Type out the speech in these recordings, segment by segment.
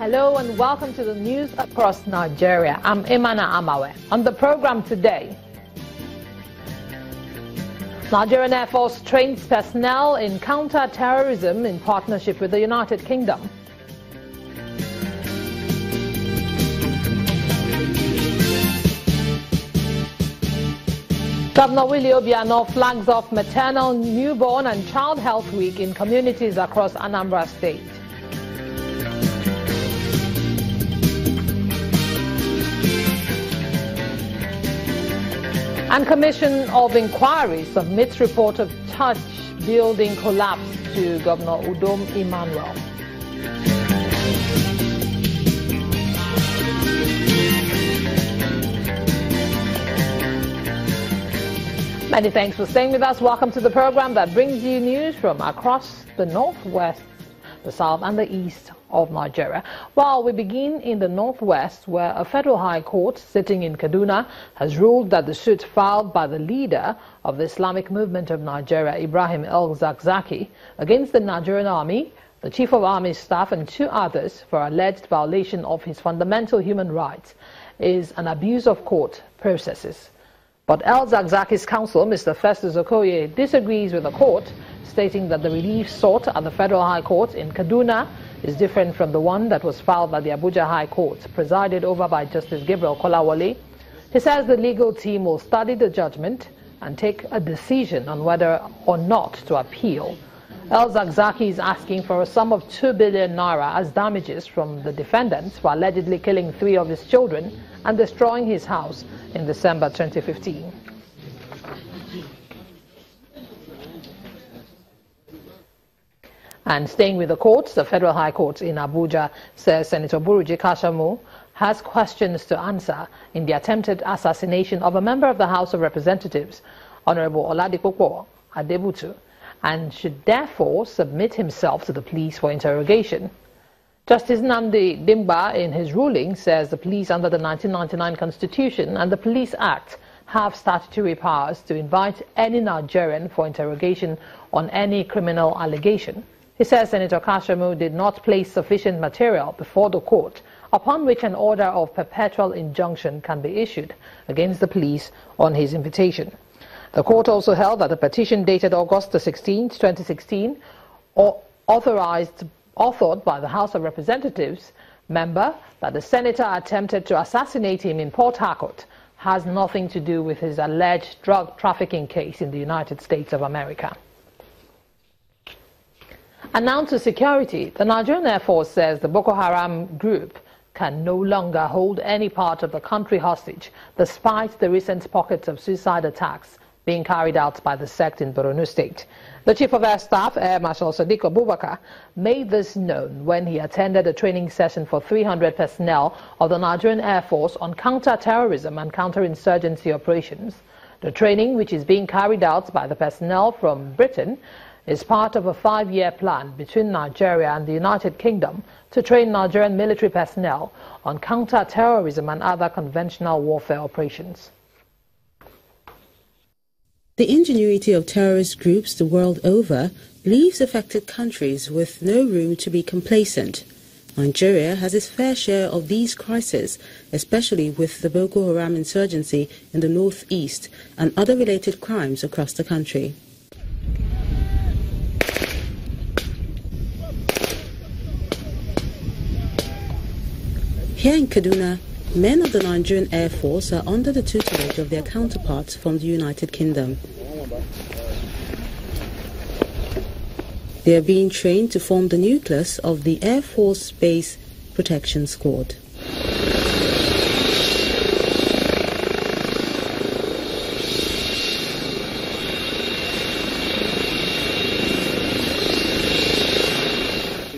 Hello and welcome to the news across Nigeria. I'm Imana Amawe. On the program today, Nigerian Air Force trains personnel in counter-terrorism in partnership with the United Kingdom. Governor Willie Obiano flags off Maternal, Newborn and Child Health Week in communities across Anambra State. And Commission of Inquiry submits report of church building collapse to Governor Udom Emmanuel. Many thanks for staying with us. Welcome to the program that brings you news from across the northwest, the south and the east of Nigeria. Well, we begin in the northwest, where a federal high court sitting in Kaduna has ruled that the suit filed by the leader of the Islamic movement of Nigeria, Ibrahim El-Zakzaky, against the Nigerian army, the chief of army staff and 2 others for alleged violation of his fundamental human rights is an abuse of court processes. But El-Zakzaky's counsel, Mr. Festus Okoye, disagrees with the court, stating that the relief sought at the Federal High Court in Kaduna is different from the one that was filed by the Abuja High Court, presided over by Justice Gabriel Kolawole. He says the legal team will study the judgment and take a decision on whether or not to appeal. El-Zakzaky is asking for a sum of 2 billion naira as damages from the defendants for allegedly killing 3 of his children and destroying his house in December 2015. And staying with the courts, the Federal High Court in Abuja says Senator Buruji Kashamu has questions to answer in the attempted assassination of a member of the House of Representatives, Honorable Oladipopo Adebutu, and should therefore submit himself to the police for interrogation. Justice Nnamdi Dimba, in his ruling, says the police under the 1999 Constitution and the Police Act have statutory powers to invite any Nigerian for interrogation on any criminal allegation. He says Senator Kashamu did not place sufficient material before the court upon which an order of perpetual injunction can be issued against the police on his invitation. The court also held that a petition dated August 16, 2016, authored by the House of Representatives member that the senator attempted to assassinate him in Port Harcourt has nothing to do with his alleged drug trafficking case in the United States of America. And now to security. The Nigerian Air Force says the Boko Haram group can no longer hold any part of the country hostage, despite the recent pockets of suicide attacks being carried out by the sect in Borno State. The Chief of Air Staff, Air Marshal Sadiq Abubakar, made this known when he attended a training session for 300 personnel of the Nigerian Air Force on counter-terrorism and counter-insurgency operations. The training, which is being carried out by the personnel from Britain, is part of a 5-year plan between Nigeria and the United Kingdom to train Nigerian military personnel on counter-terrorism and other conventional warfare operations. The ingenuity of terrorist groups the world over leaves affected countries with no room to be complacent. Nigeria has its fair share of these crises, especially with the Boko Haram insurgency in the northeast and other related crimes across the country. Here in Kaduna, men of the Nigerian Air Force are under the tutelage of their counterparts from the United Kingdom. They are being trained to form the nucleus of the Air Force Base Protection Squad.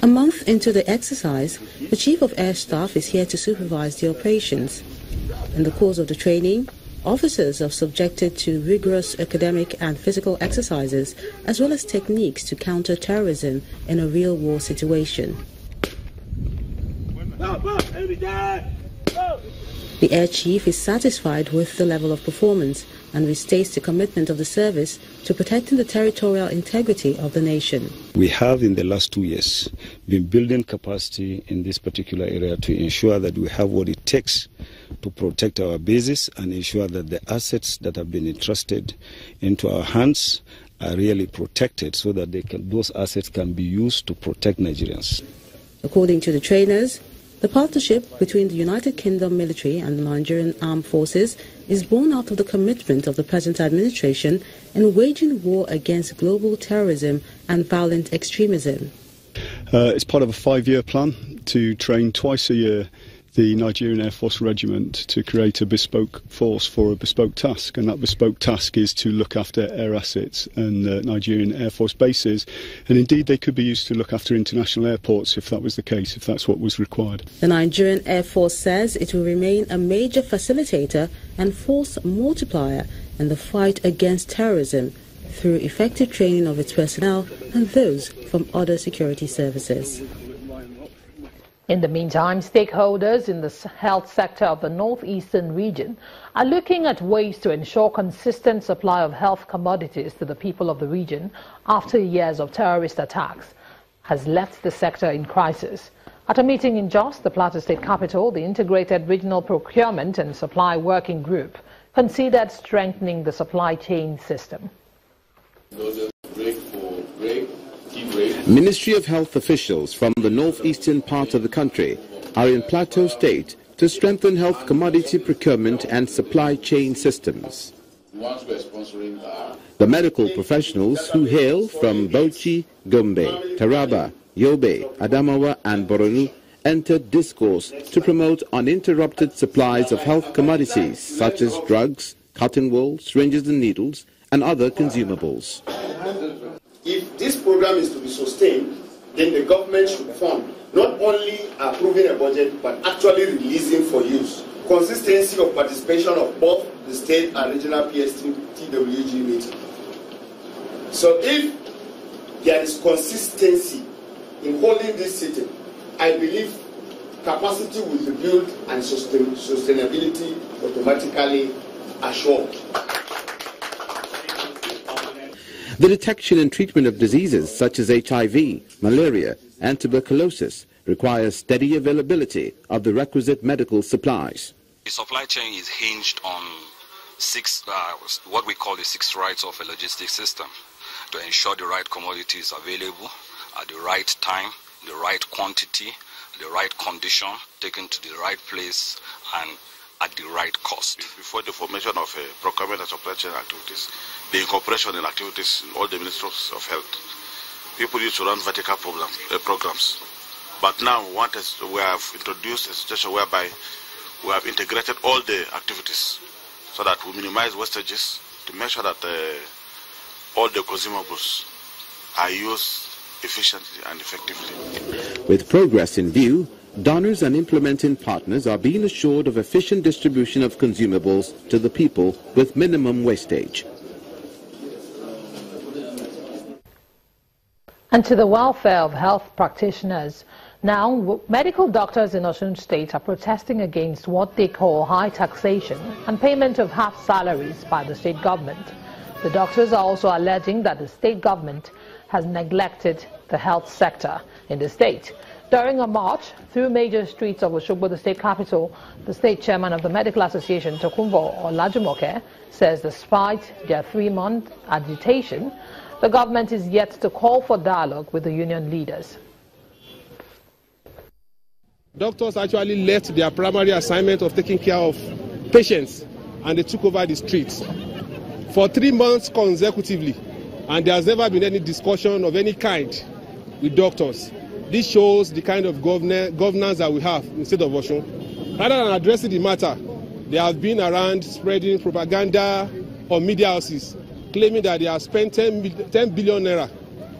A month into the exercise, the Chief of Air Staff is here to supervise the operations. In the course of the training, officers are subjected to rigorous academic and physical exercises, as well as techniques to counter terrorism in a real war situation. The Air Chief is satisfied with the level of performance and restates the commitment of the service to protecting the territorial integrity of the nation. We have in the last 2 years been building capacity in this particular area to ensure that we have what it takes to protect our bases and ensure that the assets that have been entrusted into our hands are really protected so that those assets can be used to protect Nigerians. According to the trainers, the partnership between the United Kingdom military and the Nigerian Armed Forces is born out of the commitment of the present administration in waging war against global terrorism and violent extremism. It's part of a 5-year plan to train twice a year the Nigerian Air Force regiment to create a bespoke force for a bespoke task, and that bespoke task is to look after air assets and Nigerian Air Force bases, and indeed they could be used to look after international airports if that was the case, if that's what was required. The Nigerian Air Force says it will remain a major facilitator and force multiplier in the fight against terrorism through effective training of its personnel and those from other security services. In the meantime, stakeholders in the health sector of the northeastern region are looking at ways to ensure consistent supply of health commodities to the people of the region after years of terrorist attacks has left the sector in crisis. At a meeting in Jos, the Plateau State capital, the Integrated Regional Procurement and Supply Working Group considered strengthening the supply chain system. Ministry of Health officials from the northeastern part of the country are in Plateau State to strengthen health commodity procurement and supply chain systems. The medical professionals who hail from Bauchi, Gombe, Taraba, Yobe, Adamawa and Borno entered discourse to promote uninterrupted supplies of health commodities such as drugs, cotton wool, syringes and needles and other consumables. If this program is to be sustained, then the government should fund not only approving a budget but actually releasing for use. Consistency of participation of both the state and regional PSTWG meeting. So if there is consistency in holding this sitting, I believe capacity will be built and sustainability automatically assured. The detection and treatment of diseases such as HIV, malaria and tuberculosis requires steady availability of the requisite medical supplies. The supply chain is hinged on what we call the 6 rights of a logistics system to ensure the right commodities available at the right time, the right quantity, the right condition, taken to the right place and at the right cost. Before the formation of procurement and supply chain activities, the incorporation in activities in all the ministries of health, people used to run vertical programs. But now we have introduced a situation whereby we have integrated all the activities so that we minimize wastages to make sure that all the consumables are used efficiently and effectively. With progress in view, donors and implementing partners are being assured of efficient distribution of consumables to the people with minimum wastage. And to the welfare of health practitioners. Now, medical doctors in Osun State are protesting against what they call high taxation and payment of half salaries by the state government. The doctors are also alleging that the state government has neglected the health sector in the state. During a march through major streets of Osogbo, the state capital, the state chairman of the Medical Association, Tokunbo Olajumoke, says despite their 3-month agitation, the government is yet to call for dialogue with the union leaders. Doctors actually left their primary assignment of taking care of patients and they took over the streets for 3 months consecutively, and there has never been any discussion of any kind with doctors. This shows the kind of governance that we have in the state of Osun. Rather than addressing the matter, they have been around spreading propaganda on media houses, claiming that they have spent 10 billion naira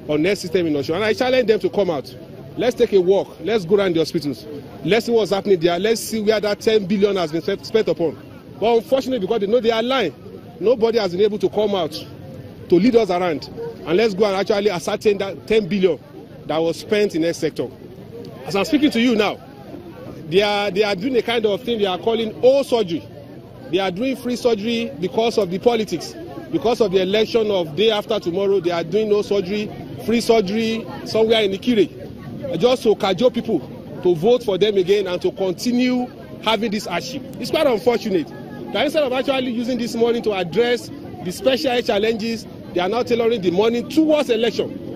on health system in Osun. And I challenge them to come out. Let's take a walk. Let's go around the hospitals. Let's see what's happening there. Let's see where that 10 billion has been spent upon. But unfortunately, because they know they are lying, nobody has been able to come out to lead us around. And let's go and actually ascertain that 10 billion that was spent in the sector. As I'm speaking to you now, they are doing a kind of thing they are calling old surgery. They are doing free surgery because of the politics. Because of the election of day after tomorrow, they are doing no surgery, free surgery somewhere in Ikire, just to cajole people to vote for them again and to continue having this hardship. It's quite unfortunate that instead of actually using this money to address the special challenges, they are now tailoring the money towards election.